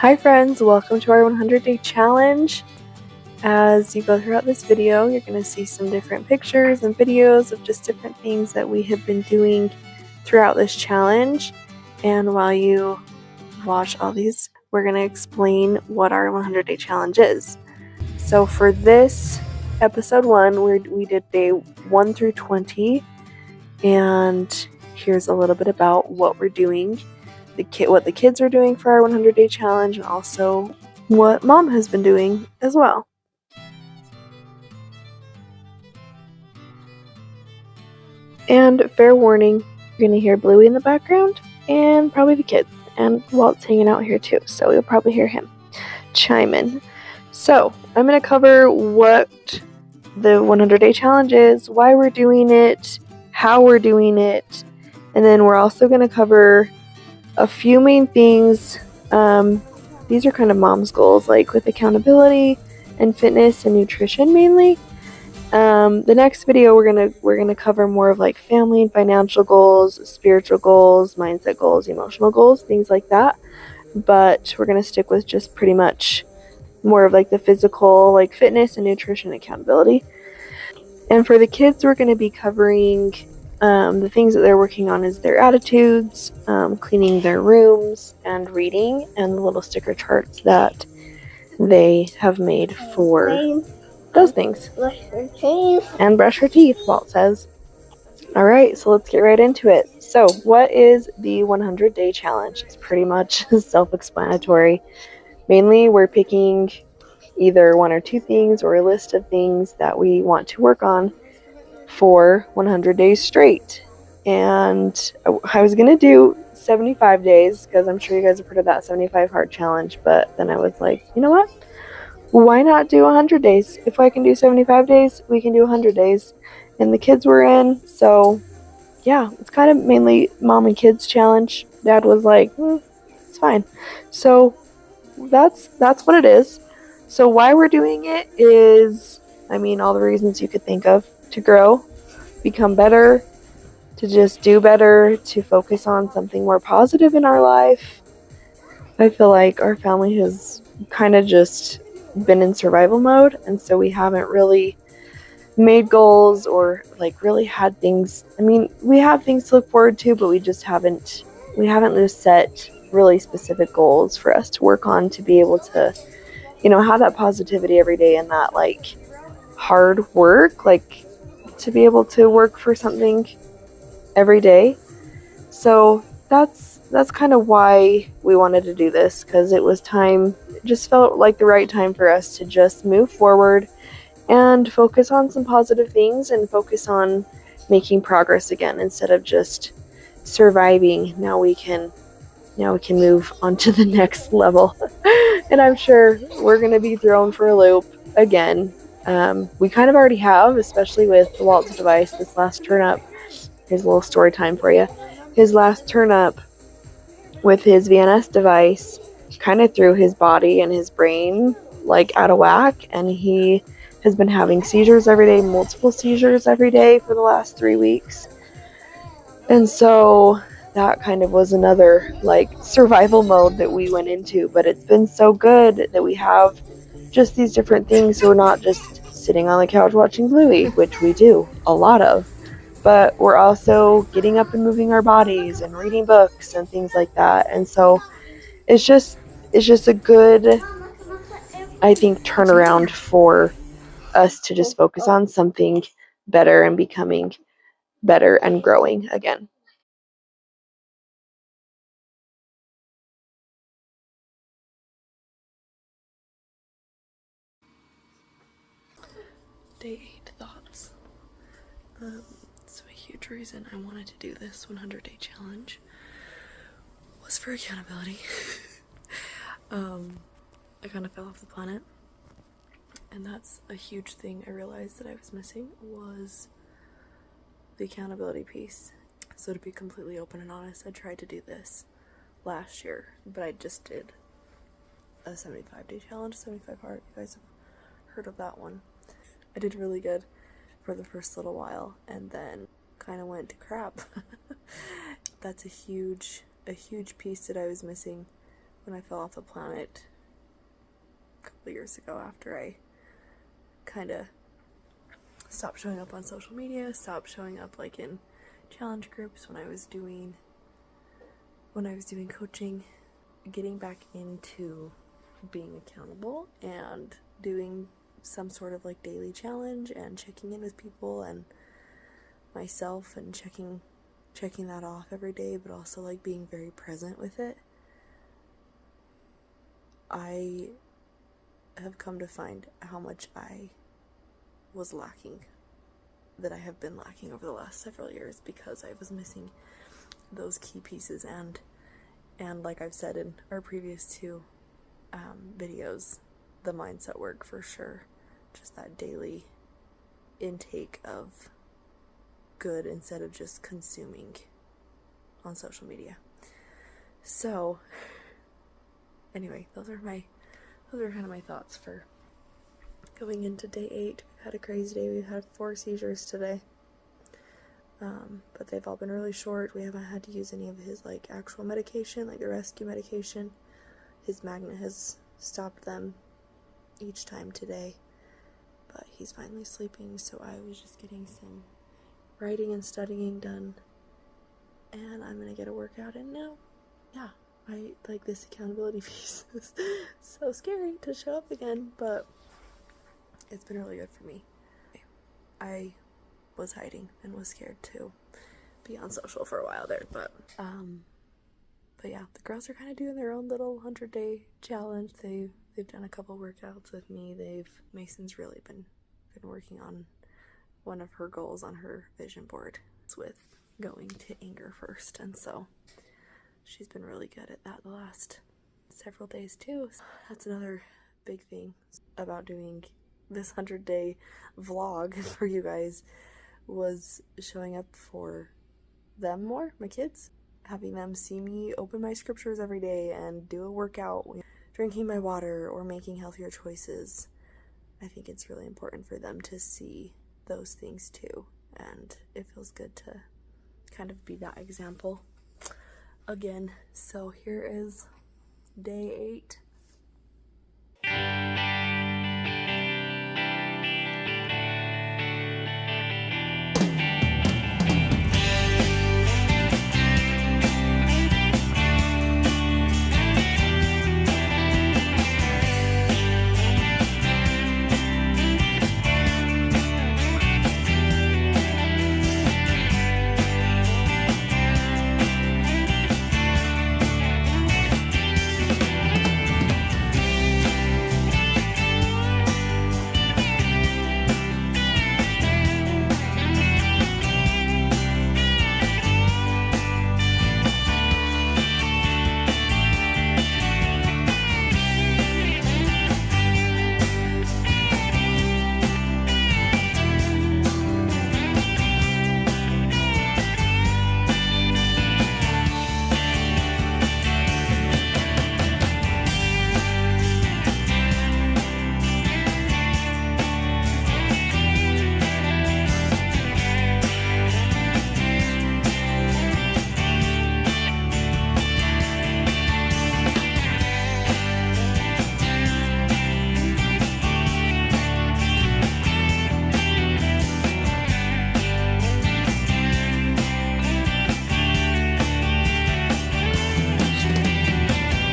Hi friends, welcome to our 100-day challenge. As you go throughout this video, you're going to see some different pictures and videos of just different things that we have been doing throughout this challenge. And while you watch all these, we're going to explain what our 100-day challenge is. So for this episode 1, we did day 1 through 20, and here's a little bit about what we're doing. What the kids are doing for our 100-day challenge, and also what mom has been doing as well. And fair warning, you're going to hear Bluey in the background and probably the kids, and Walt's hanging out here too, so you'll probably hear him chime in. So I'm going to cover what the 100-day challenge is, why we're doing it, how we're doing it, and then we're also going to cover a few main things. These are kind of mom's goals, like with accountability and fitness and nutrition mainly. The next video we're gonna cover more of like family and financial goals, spiritual goals, mindset goals, emotional goals, things like that. But we're gonna stick with just pretty much more of like the physical, like fitness and nutrition and accountability. And for the kids, we're gonna be covering the things that they're working on is their attitudes, cleaning their rooms, and reading, and the little sticker charts that they have made for those things. Brush her teeth. And brush her teeth, Walt says. Alright, so let's get right into it. So, what is the 100-day challenge? It's pretty much self-explanatory. Mainly, we're picking either one or two things or a list of things that we want to work on for 100 days straight. And I was gonna do 75 days because I'm sure you guys have heard of that 75 hard challenge, but then I was like, you know what, why not do 100 days? If I can do 75 days, we can do 100 days. And the kids were in, so yeah, it's kind of mainly mom and kids challenge. Dad was like, it's fine. So that's what it is. So why we're doing it is, all the reasons you could think of: to grow, become better, to just do better, to focus on something more positive in our life. I feel like our family has kind of just been in survival mode, and so we haven't really made goals or like really had things. We have things to look forward to, but we haven't just set really specific goals for us to work on to be able to, have that positivity every day and that like hard work, like to be able to work for something every day. So that's kind of why we wanted to do this, because it was time. It just felt like the right time for us to just move forward and focus on some positive things and focus on making progress again instead of just surviving. Now we can move on to the next level. And I'm sure we're going to be thrown for a loop again. We kind of already have, especially with Walt's device this last turn up. Here's a little story time for you. His last turn up with his VNS device kind of threw his body and his brain like out of whack, and he has been having seizures every day, multiple seizures every day for the last 3 weeks. And so that kind of was another like survival mode that we went into, but it's been so good that we have just these different things, so we're not just sitting on the couch watching Bluey, which we do a lot of, but we're also getting up and moving our bodies and reading books and things like that. And so it's just a good, I think, turnaround for us to just focus on something better and becoming better and growing again. Day 8 thoughts. So a huge reason I wanted to do this 100-day challenge was for accountability. I kind of fell off the planet, and that's a huge thing I realized that I was missing, was the accountability piece. So to be completely open and honest, I tried to do this last year, but I just did a 75-day challenge, 75 hard. You guys have heard of that one. I did really good for the first little while, and then kind of went to crap. That's a huge piece that I was missing when I fell off the planet a couple years ago, after I kind of stopped showing up on social media, stopped showing up like in challenge groups when I was doing coaching, getting back into being accountable and doing some sort of like daily challenge and checking in with people and myself and checking that off every day, but also like being very present with it. I have come to find how much I was lacking, that I have been lacking over the last several years, because I was missing those key pieces, and like I've said in our previous two videos, the mindset work for sure, just that daily intake of good instead of just consuming on social media. So anyway, those are kind of my thoughts for going into day 8. We've had a crazy day. We've had 4 seizures today, but they've all been really short. We haven't had to use any of his like actual medication, like the rescue medication. His magnet has stopped them each time today, but he's finally sleeping, so I was just getting some writing and studying done, and I'm gonna get a workout in now. Yeah, I like this accountability piece is so scary to show up again, but it's been really good for me. I was hiding and was scared to be on social for a while there, but yeah, the girls are kind of doing their own little 100-day challenge. They've done a couple workouts with me. Mason's really been working on one of her goals on her vision board. It's with going to anger first, and so she's been really good at that the last several days too. So that's another big thing about doing this 100-day vlog for you guys, was showing up for them more, my kids, having them see me open my scriptures every day and do a workout, drinking my water, or making healthier choices. I think it's really important for them to see those things too, and it feels good to kind of be that example again. So here is day 8.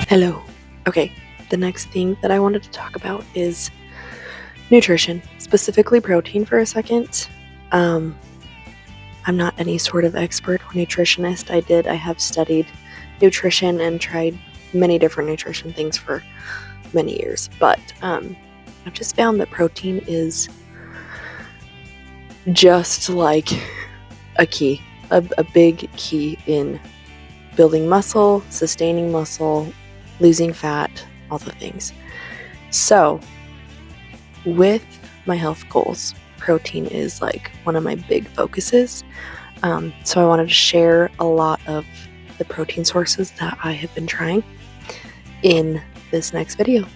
Hello. Okay, the next thing that I wanted to talk about is nutrition, specifically protein for a second. I'm not any sort of expert or nutritionist. I have studied nutrition and tried many different nutrition things for many years, but I've just found that protein is just like a key, a big key in building muscle, sustaining muscle, losing fat, all the things. So with my health goals, protein is like one of my big focuses. So I wanted to share a lot of the protein sources that I have been trying in this next video.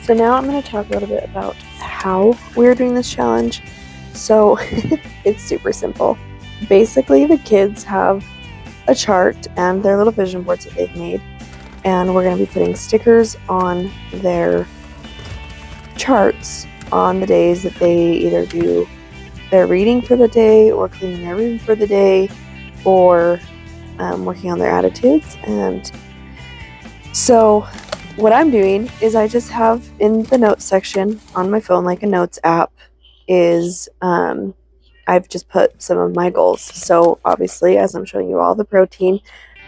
So now I'm going to talk a little bit about how we're doing this challenge So it's super simple. Basically, the kids have a chart and their little vision boards that they've made, and we're going to be putting stickers on their charts on the days that they either do their reading for the day or cleaning their room for the day or working on their attitudes. And so what I'm doing is I just have in the notes section on my phone, like a notes app, is I've just put some of my goals. So obviously, as I'm showing you all the protein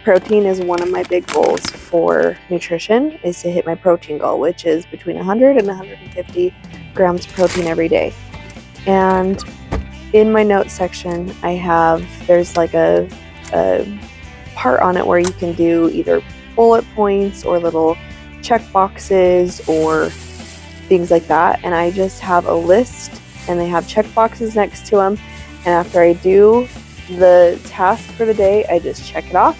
is one of my big goals for nutrition, is to hit my protein goal, which is between 100 and 150 grams of protein every day. And in my notes section, there's like a part on it where you can do either bullet points or little check boxes or things like that. And I just have a list, and they have check boxes next to them. And after I do the task for the day, I just check it off.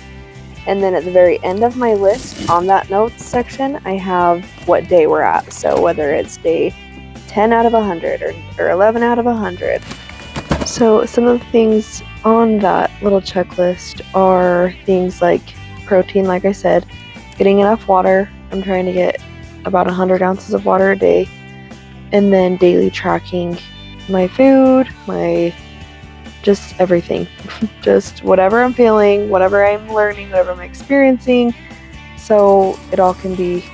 And then at the very end of my list on that notes section, I have what day we're at. So whether it's day 10 out of 100 or 11 out of 100. So some of the things on that little checklist are things like protein, like I said, getting enough water. I'm trying to get about 100 ounces of water a day. And then daily tracking my food, just everything. Just whatever I'm feeling, whatever I'm learning, whatever I'm experiencing. So it all can be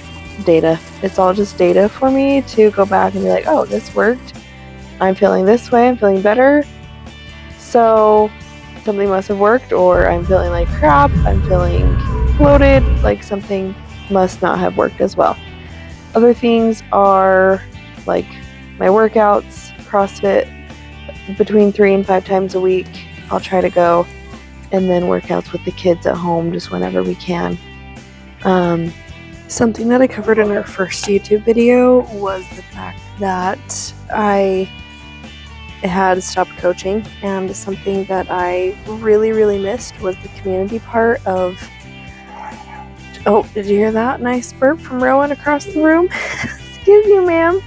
data. It's all just data for me to go back and be like, oh, this worked. I'm feeling this way. I'm feeling better. So something must have worked, or I'm feeling like crap. I'm feeling bloated. Like something must not have worked as well. Other things are like my workouts, CrossFit, between 3 and 5 times a week. I'll try to go, and then workouts with the kids at home just whenever we can. Something that I covered in our first YouTube video was the fact that I had stopped coaching, and something that I really, really missed was the community part of... Oh, did you hear that nice burp from Rowan across the room? Excuse you, ma'am.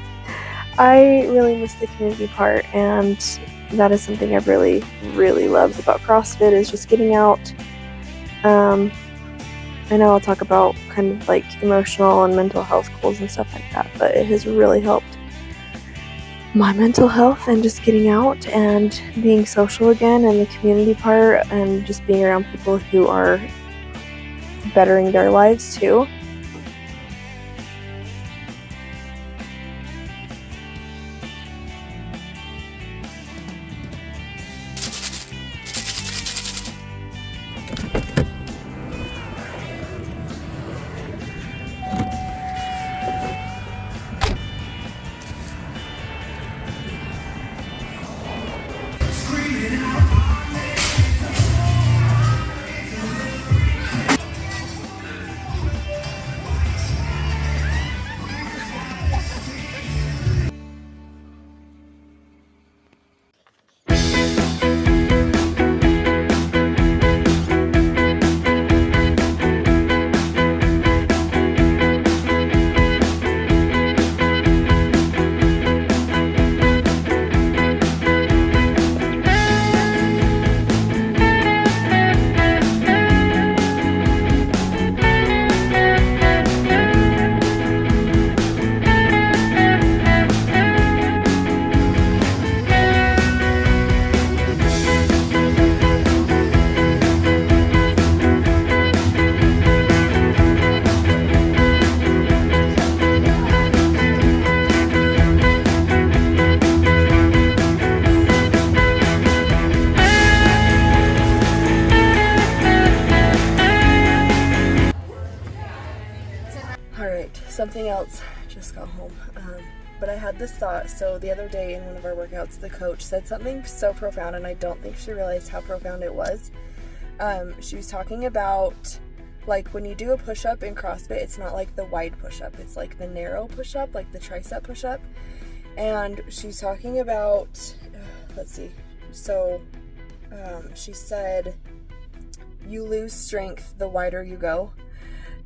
I really miss the community part, and that is something I've really, really loved about CrossFit, is just getting out. I know I'll talk about kind of like emotional and mental health goals and stuff like that, but it has really helped my mental health, and just getting out and being social again, and the community part, and just being around people who are bettering their lives too. Something else, just got home, but I had this thought. So the other day in one of our workouts, the coach said something so profound, and I don't think she realized how profound it was. She was talking about, like, when you do a push-up in CrossFit, it's not like the wide push-up, it's like the narrow push-up, like the tricep push-up. And she's talking about, let's see, so she said you lose strength the wider you go.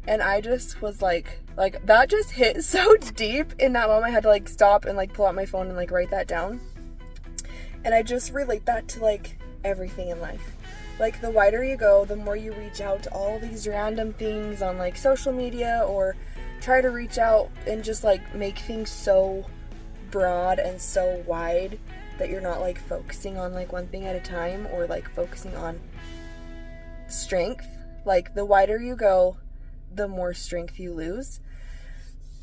And I just was like that just hit so deep in that moment. I had to like stop and like pull out my phone and like write that down. And I just relate that to like everything in life. Like the wider you go, the more you reach out to all these random things on like social media, or try to reach out and just like make things so broad and so wide that you're not like focusing on like one thing at a time, or like focusing on strength. Like the wider you go, the more strength you lose.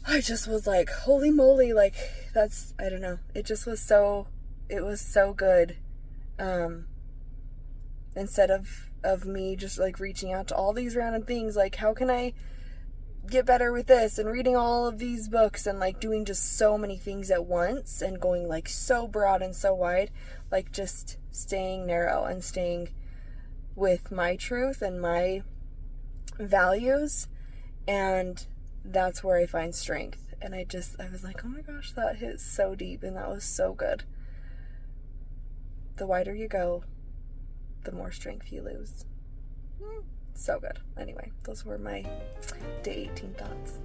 I just was like, holy moly, like that's, I don't know, it was so good. Instead of me just like reaching out to all these random things, like how can I get better with this, and reading all of these books, and like doing just so many things at once, and going like so broad and so wide, like just staying narrow and staying with my truth and my values. And that's where I find strength. And I was like, oh my gosh, that hit so deep, and that was so good. The wider you go, the more strength you lose. So good. Anyway, those were my day 18 thoughts.